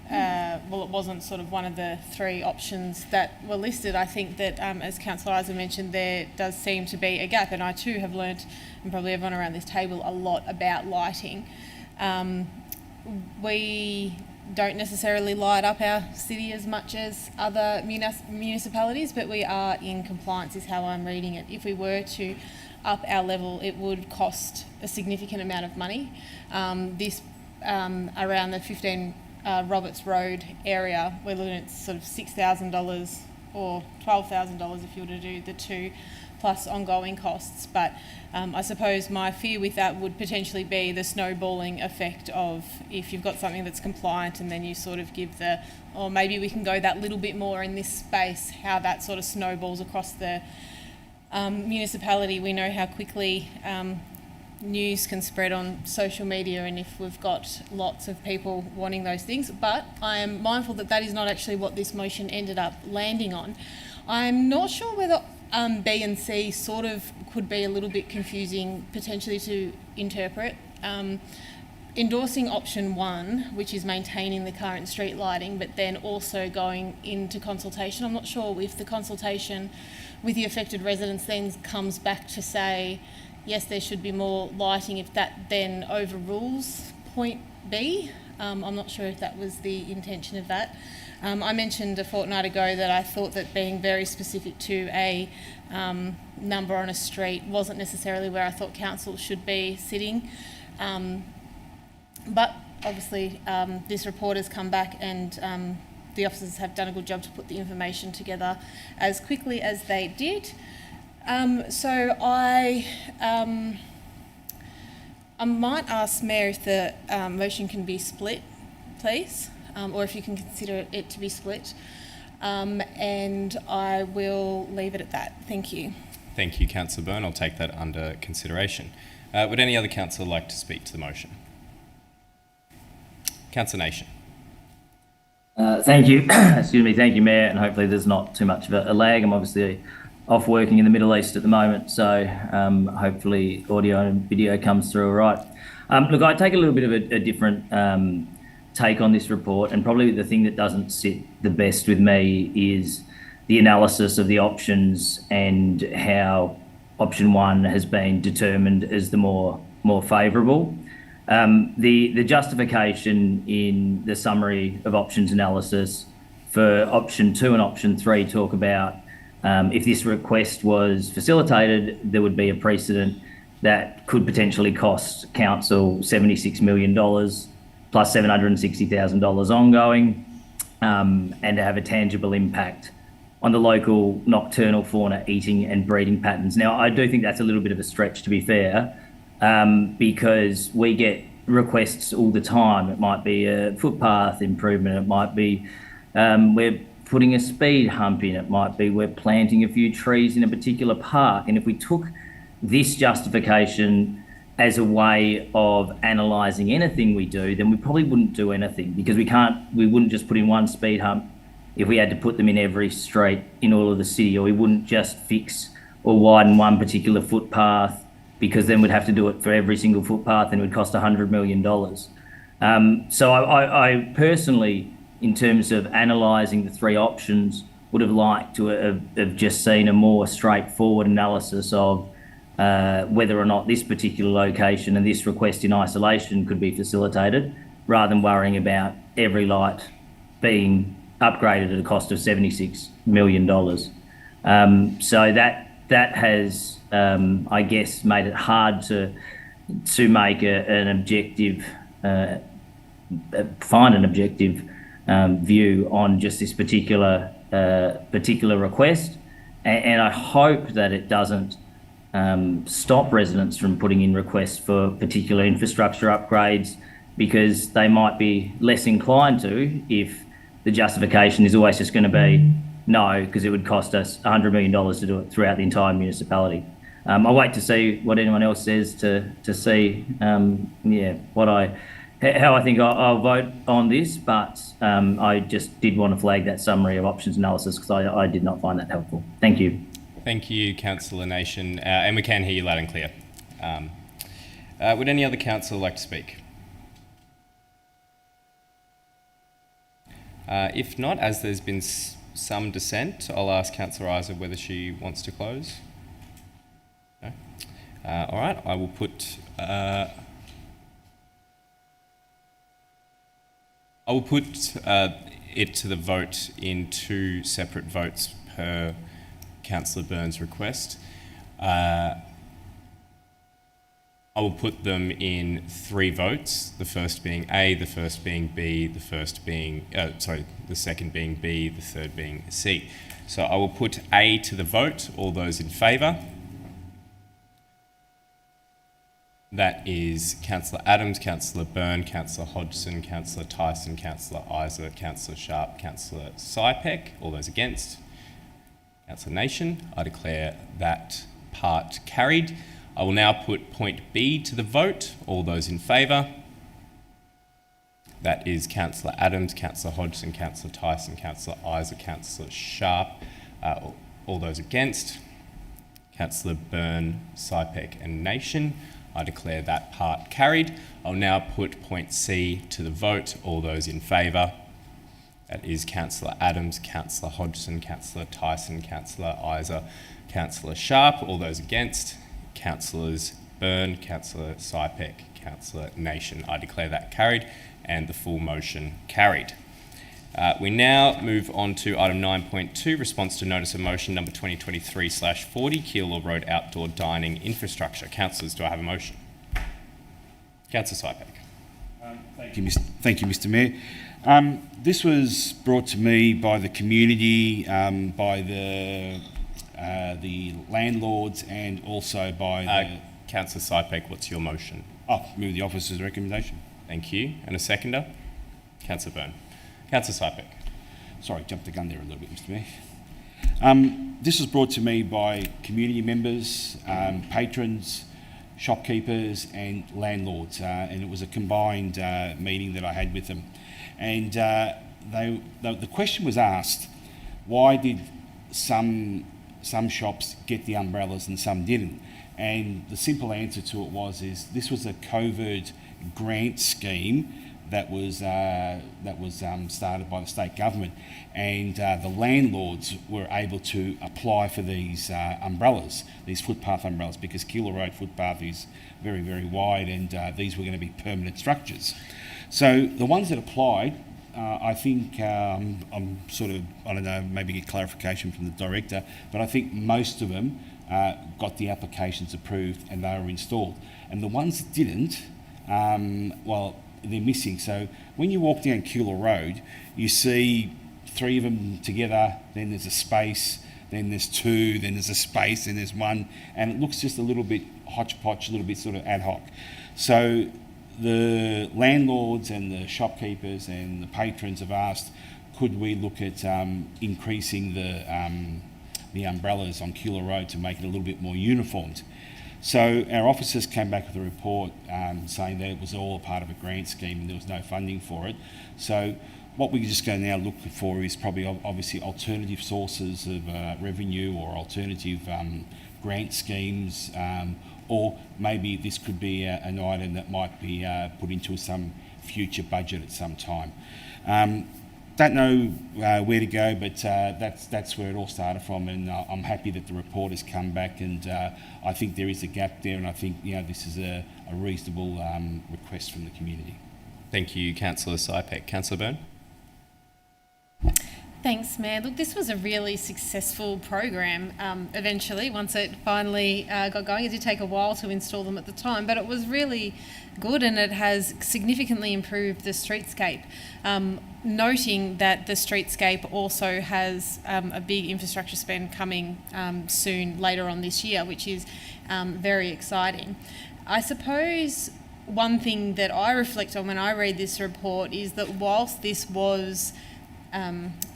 Speaker 8: it wasn't sort of one of the three options that were listed. I think that, as Councillor Isa mentioned, there does seem to be a gap, and I too have learnt, and probably everyone around this table, a lot about lighting. We don't necessarily light up our city as much as other municipalities, but we are in compliance, is how I'm reading it. If we were to up our level, it would cost a significant amount of money. This around the 15 Roberts Road area, we're looking at sort of $6,000 or $12,000 if you were to do the two plus ongoing costs. But I suppose my fear with that would potentially be the snowballing effect of, if you've got something that's compliant and then you sort of give the, or maybe we can go that little bit more in this space, how that sort of snowballs across the municipality. We know how quickly news can spread on social media, and if we've got lots of people wanting those things. But I am mindful that that is not actually what this motion ended up landing on. I'm not sure whether B and C sort of could be a little bit confusing potentially to interpret. Endorsing option 1, which is maintaining the current street lighting, but then also going into consultation. I'm not sure if the consultation with the affected residents then comes back to say, yes, there should be more lighting, if that then overrules point B. I'm not sure if that was the intention of that. I mentioned a fortnight ago that I thought that being very specific to a number on a street wasn't necessarily where I thought council should be sitting. But obviously this report has come back, and the officers have done a good job to put the information together as quickly as they did. So I might ask Mayor if the motion can be split, please, or if you can consider it to be split, and I will leave it at that. Thank you.
Speaker 3: Thank you, Councillor Byrne. I'll take that under consideration. Would any other councillor like to speak to the motion? Councillor Nation.
Speaker 11: Thank you. Excuse me. Thank you, Mayor, and hopefully there's not too much of a lag. I'm obviously off working in the Middle East at the moment, so hopefully audio and video comes through all right. Look, I take a little bit of a different take on this report, and probably the thing that doesn't sit the best with me is the analysis of the options and how option 1 has been determined as the more favourable. The justification in the summary of options analysis for option 2 and option 3 talk about if this request was facilitated, there would be a precedent that could potentially cost council $76 million plus $760,000 ongoing, and to have a tangible impact on the local nocturnal fauna eating and breeding patterns. Now, I do think that's a little bit of a stretch, to be fair, because we get requests all the time. It might be a footpath improvement, it might be we're putting a speed hump in, it might be we're planting a few trees in a particular park. And if we took this justification as a way of analysing anything we do, then we probably wouldn't do anything, because we wouldn't just put in one speed hump if we had to put them in every street in all of the city, or we wouldn't just fix or widen one particular footpath, because then we'd have to do it for every single footpath and it would cost $100 million. So I personally, in terms of analysing the 3 options, would have liked to have just seen a more straightforward analysis of whether or not this particular location and this request in isolation could be facilitated, rather than worrying about every light being upgraded at a cost of $76 million. So that has, I guess, made it hard to make an objective, find an objective view on just this particular request. And I hope that it doesn't stop residents from putting in requests for particular infrastructure upgrades, because they might be less inclined to if the justification is always just going to be no, because it would cost us $100 million to do it throughout the entire municipality. I'll wait to see what anyone else says to see how I think I'll vote on this, but I just did want to flag that summary of options analysis, because I did not find that helpful. Thank you.
Speaker 3: Thank you, Councillor Nation, and we can hear you loud and clear. Would any other councillor like to speak? If not, as there's been some dissent, I'll ask Councillor Isa whether she wants to close. No? All right, I will put it to the vote in 2 separate votes per Councillor Byrne's request. I will put them in 3 votes, the first being A, the first being B, the second being B, the third being C. So I will put A to the vote. All those in favour? That is Councillor Adams, Councillor Byrne, Councillor Hodgson, Councillor Tyson, Councillor Isa, Councillor Sharp, Councillor Sypek. All those against? Councillor Nation. I declare that part carried. I will now put point B to the vote. All those in favour? That is Councillor Adams, Councillor Hodgson, Councillor Tyson, Councillor Isa, Councillor Sharp. All those against? Councillor Byrne, Sypek and Nation. I declare that part carried. I'll now put point C to the vote. All those in favour? That is Councillor Adams, Councillor Hodgson, Councillor Tyson, Councillor Isa, Councillor Sharp. All those against? Councillors Byrne, Councillor Sypek, Councillor Nation. I declare that carried and the full motion carried. We now move on to item 9.2, response to notice of motion number 2023/40, Keilor Road outdoor dining infrastructure. Councillors, do I have a motion? Councillor Sypek.
Speaker 10: Thank you, Mr. Mayor. This was brought to me by the community, by the landlords, and also by the...
Speaker 3: Councillor Sypek, what's your motion?
Speaker 10: Move the officer's recommendation.
Speaker 3: Thank you. And a seconder? Councillor Byrne. Councillor Sypek.
Speaker 10: Sorry, jumped the gun there a little bit, Mr. Mayor. This was brought to me by community members, patrons, shopkeepers and landlords, and it was a combined meeting that I had with them. And the question was asked, why did some shops get the umbrellas and some didn't? And the simple answer to it was this was a covert grant scheme that was started by the state government, and the landlords were able to apply for these umbrellas, these footpath umbrellas, because Keilor Road footpath is very, very wide, and these were going to be permanent structures. So the ones that applied I think I'm sort of, I don't know, maybe get clarification from the director, but I think most of them got the applications approved and they were installed. And the ones that didn't, well, they're missing. So when you walk down Keilor Road, you see 3 of them together, then there's a space, then there's 2, then there's a space, then there's 1, and it looks just a little bit hodgepodge, a little bit sort of ad hoc. So the landlords and the shopkeepers and the patrons have asked, could we look at increasing the umbrellas on Keilor Road to make it a little bit more uniformed? So our officers came back with a report saying that it was all a part of a grant scheme and there was no funding for it. So what we're just going to now look for is probably obviously alternative sources of revenue or alternative grant schemes, or maybe this could be an item that might be put into some future budget at some time. Don't know where to go, but that's where it all started from, and I'm happy that the report has come back, and I think there is a gap there, and I think this is a reasonable request from the community.
Speaker 3: Thank you, Councillor Sypek. Councillor Byrne?
Speaker 8: Thanks, Mayor. Look, this was a really successful program eventually, once it finally got going. It did take a while to install them at the time, but it was really good and it has significantly improved the streetscape. Noting that the streetscape also has a big infrastructure spend coming soon later on this year, which is very exciting. I suppose one thing that I reflect on when I read this report is that whilst this was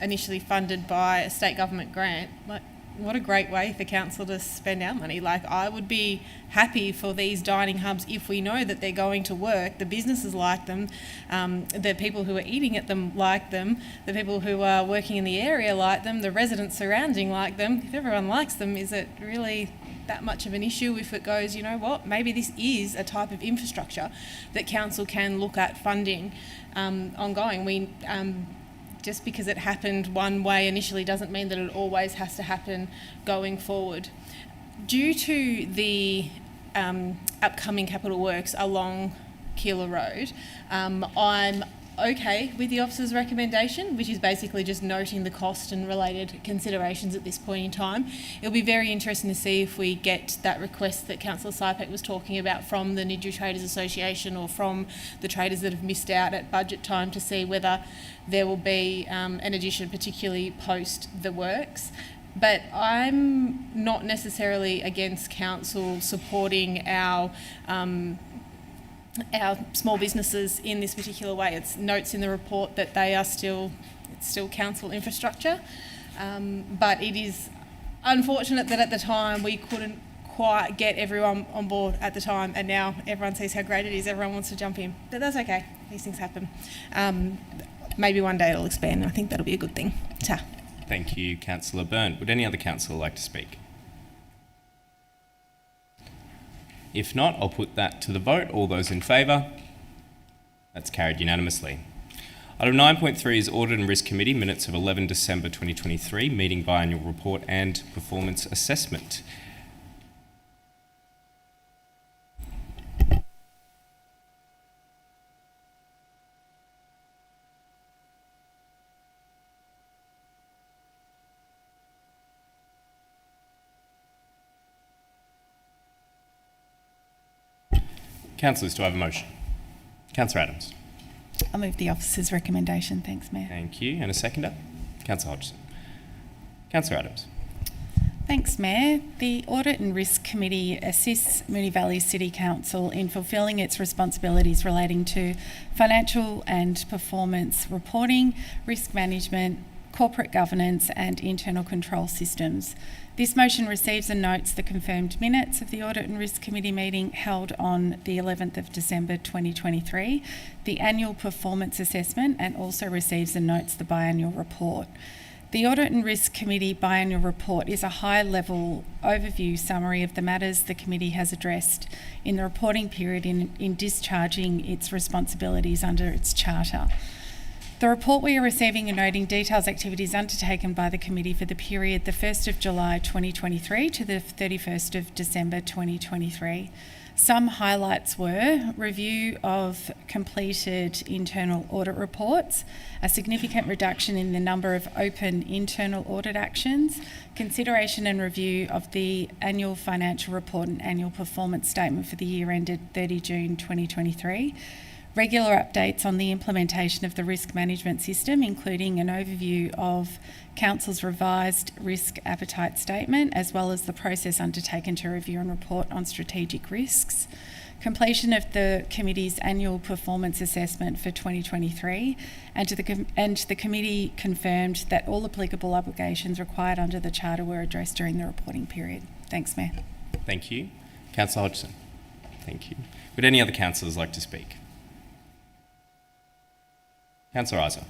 Speaker 8: initially funded by a state government grant, like, what a great way for council to spend our money. Like, I would be happy for these dining hubs if we know that they're going to work, the businesses like them, the people who are eating at them like them, the people who are working in the area like them, the residents surrounding like them. If everyone likes them, is it really that much of an issue if it goes, you know what, maybe this is a type of infrastructure that council can look at funding ongoing. Just because it happened one way initially doesn't mean that it always has to happen going forward. Due to the upcoming capital works along Keilor Road, I'm okay with the officer's recommendation, which is basically just noting the cost and related considerations at this point in time. It'll be very interesting to see if we get that request that Councillor Sypek was talking about from the Nidju Traders Association or from the traders that have missed out at budget time, to see whether there will be an addition, particularly post the works. But I'm not necessarily against council supporting our small businesses in this particular way. It notes in the report that they are still council infrastructure, but it is unfortunate that at the time we couldn't quite get everyone on board at the time, and now everyone sees how great it is, everyone wants to jump in. But that's okay, these things happen. Maybe one day it'll expand, and I think that'll be a good thing. Ta.
Speaker 3: Thank you, Councillor Byrne. Would any other councillor like to speak? If not, I'll put that to the vote. All those in favour? That's carried unanimously. Item 9.3 is Audit and Risk Committee, minutes of 11 December 2023, meeting biannual report and performance assessment. Councillors, do I have a motion? Councillor Adams.
Speaker 4: I'll move the officer's recommendation. Thanks, Mayor.
Speaker 3: Thank you. And a seconder? Councillor Hodgson. Councillor Adams.
Speaker 4: Thanks, Mayor. The Audit and Risk Committee assists Moonee Valley City Council in fulfilling its responsibilities relating to financial and performance reporting, risk management, corporate governance and internal control systems. This motion receives and notes the confirmed minutes of the Audit and Risk Committee meeting held on the 11th of December 2023, the annual performance assessment, and also receives and notes the biannual report. The Audit and Risk Committee biannual report is a high-level overview summary of the matters the committee has addressed in the reporting period in discharging its responsibilities under its charter. The report we are receiving and noting details activities undertaken by the committee for the period the 1st of July 2023 to the 31st of December 2023.
Speaker 12: Some highlights were review of completed internal audit reports, a significant reduction in the number of open internal audit actions, consideration and review of the annual financial report and annual performance statement for the year ended 30 June 2023, regular updates on the implementation of the risk management system, including an overview of Council's revised risk appetite statement, as well as the process undertaken to review and report on strategic risks, completion of the committee's annual performance assessment for 2023, and the committee confirmed that all applicable obligations required under the Charter were addressed during the reporting period. Thanks, Mayor.
Speaker 3: Thank you. Councillor Hodgson. Thank you. Would any other councillors like to speak? Councillor Isa.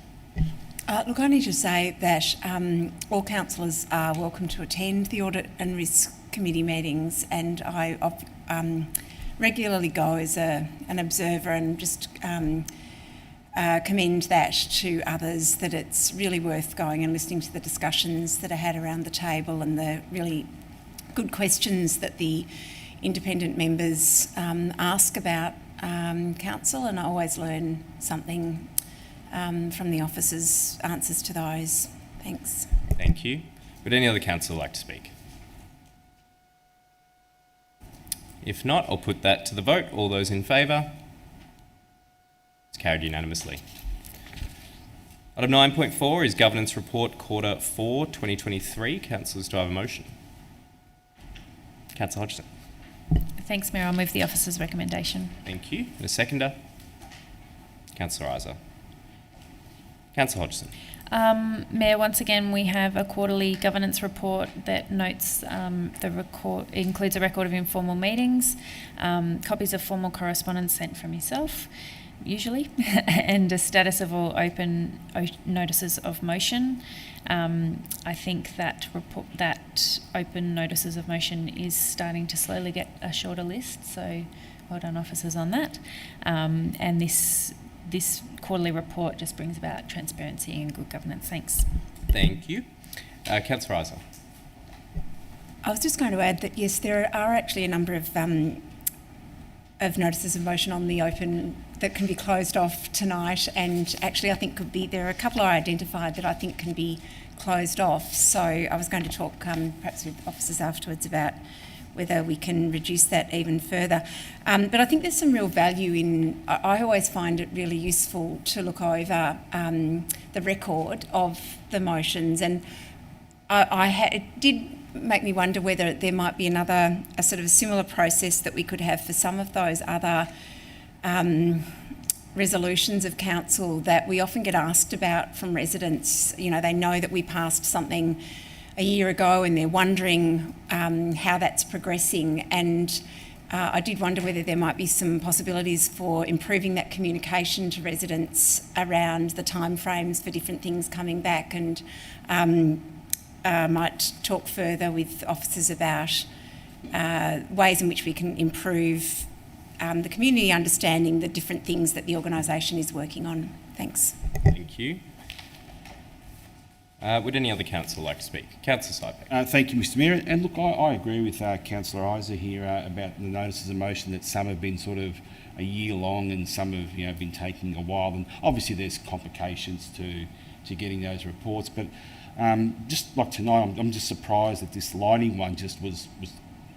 Speaker 4: Look, I need to say that all councillors are welcome to attend the Audit and Risk Committee meetings, and I regularly go as an observer and just commend that to others, that it's really worth going and listening to the discussions that are had around the table and the really good questions that the independent members ask about council, and I always learn something from the officers' answers to those. Thanks.
Speaker 3: Thank you. Would any other councillor like to speak? If not, I'll put that to the vote. All those in favour? It's carried unanimously. Item 9.4 is Governance Report Quarter 4 2023. Councillors, do I have a motion? Councillor Hodgson.
Speaker 9: Thanks, Mayor. I'll move the officer's recommendation.
Speaker 3: Thank you. And a seconder? Councillor Isa. Councillor Hodgson.
Speaker 9: Mayor, once again, we have a quarterly governance report that notes includes a record of informal meetings, copies of formal correspondence sent from yourself, usually, and a status of all open notices of motion. I think that open notices of motion is starting to slowly get a shorter list, so well done, officers, on that. And this quarterly report just brings about transparency and good governance. Thanks.
Speaker 3: Thank you. Councillor Isa.
Speaker 4: I was just going to add that, yes, there are actually a number of notices of motion on the open that can be closed off tonight, and actually I think there are a couple I identified that I think can be closed off. So I was going to talk perhaps with officers afterwards about whether we can reduce that even further. But I think there's some real value in, I always find it really useful to look over the record of the motions, and it did make me wonder whether there might be a sort of a similar process that we could have for some of those other resolutions of council that we often get asked about from residents. You know, they know that we passed something a year ago and they're wondering how that's progressing, and I did wonder whether there might be some possibilities for improving that communication to residents around the timeframes for different things coming back, and might talk further with officers about ways in which we can improve the community understanding the different things that the organisation is working on. Thanks.
Speaker 3: Thank you. Would any other councillor like to speak? Councillor Sypek.
Speaker 10: Thank you, Mr Mayor. And look, I agree with Councillor Isa here about the notices of motion, that some have been sort of a year long and some have been taking a while. And obviously there's complications to getting those reports. But just like tonight, I'm just surprised that this lighting one just was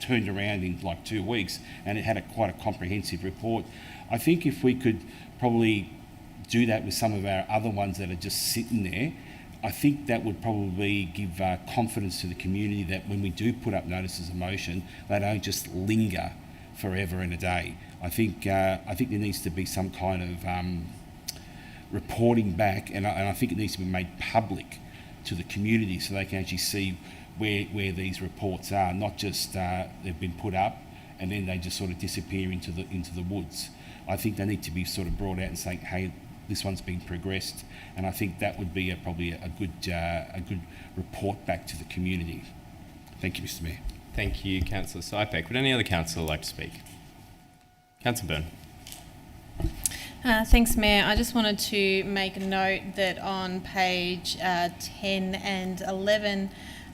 Speaker 10: turned around in like 2 weeks, and it had quite a comprehensive report. I think if we could probably do that with some of our other ones that are just sitting there, I think that would probably give confidence to the community that when we do put up notices of motion, they don't just linger forever and a day. I think there needs to be some kind of reporting back, and I think it needs to be made public to the community so they can actually see where these reports are, not just they've been put up and then they just sort of disappear into the woods. I think they need to be sort of brought out and saying, hey, this one's been progressed, and I think that would be probably a good report back to the community. Thank you, Mr Mayor.
Speaker 3: Thank you, Councillor Sypek. Would any other councillor like to speak? Councillor Byrne.
Speaker 8: Thanks, Mayor. I just wanted to make a note that on page 10 and 11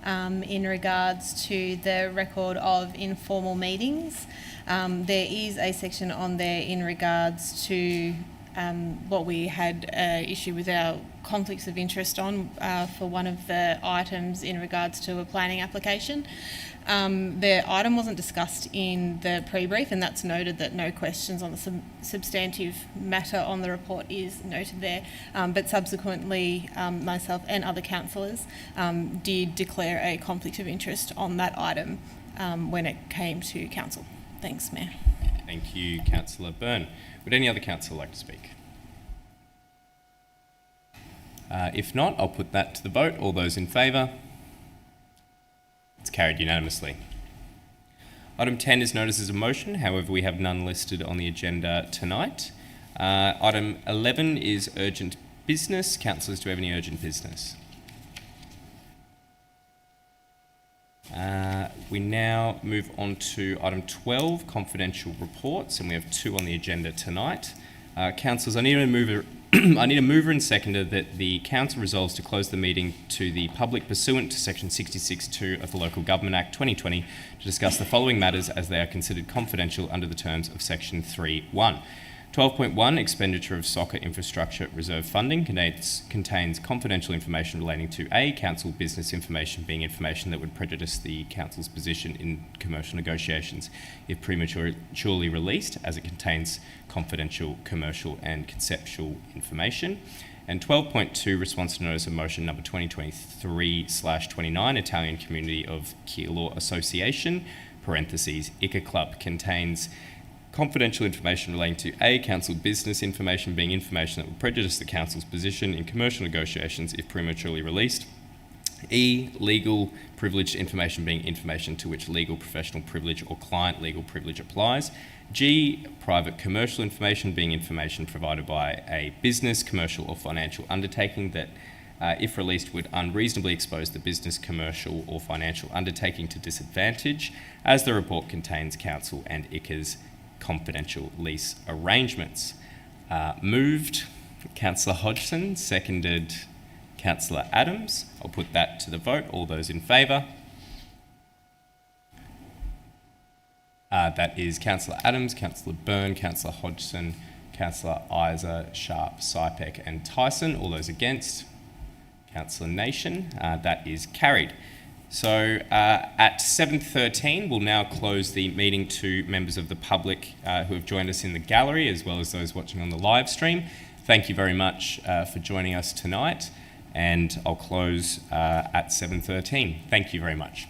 Speaker 8: in regards to the record of informal meetings. There is a section on there in regards to what we had an issue with our conflicts of interest on for one of the items in regards to a planning application. The item wasn't discussed in the pre-brief, and that's noted that no questions on the substantive matter on the report is noted there, but subsequently myself and other councillors did declare a conflict of interest on that item when it came to council. Thanks, Mayor.
Speaker 3: Thank you, Councillor Byrne. Would any other councillor like to speak? If not, I'll put that to the vote. All those in favour? It's carried unanimously. Item 10 is noticed as a motion, however we have none listed on the agenda tonight. Item 11 is urgent business. Councillors, do we have any urgent business? We now move on to item 12, confidential reports, and we have 2 on the agenda tonight. Councillors, I need a mover and seconder that the council resolves to close the meeting to the public pursuant to section 66(2) of the Local Government Act 2020 to discuss the following matters as they are considered confidential under the terms of section 3(1). 12.1, expenditure of soccer infrastructure reserve funding contains confidential information relating to A, council business information, being information that would prejudice the council's position in commercial negotiations if prematurely released, as it contains confidential commercial and conceptual information. And 12.2, response to notice of motion number 2023/29, Italian Community of Keilor Association, parentheses, ICA Club, contains confidential information relating to A, council business information, being information that will prejudice the council's position in commercial negotiations if prematurely released. E, legal privileged information, being information to which legal professional privilege or client legal privilege applies. G, private commercial information, being information provided by a business, commercial or financial undertaking that if released would unreasonably expose the business, commercial or financial undertaking to disadvantage, as the report contains council and ICA's confidential lease arrangements. Moved, Councillor Hodgson, seconded Councillor Adams. I'll put that to the vote. All those in favour? That is Councillor Adams, Councillor Byrne, Councillor Hodgson, Councillor Isa, Sharp, Sypek and Tyson. All those against? Councillor Nation. That is carried. So at 7:13, we'll now close the meeting to members of the public who have joined us in the gallery, as well as those watching on the live stream. Thank you very much for joining us tonight, and I'll close at 7:13. Thank you very much.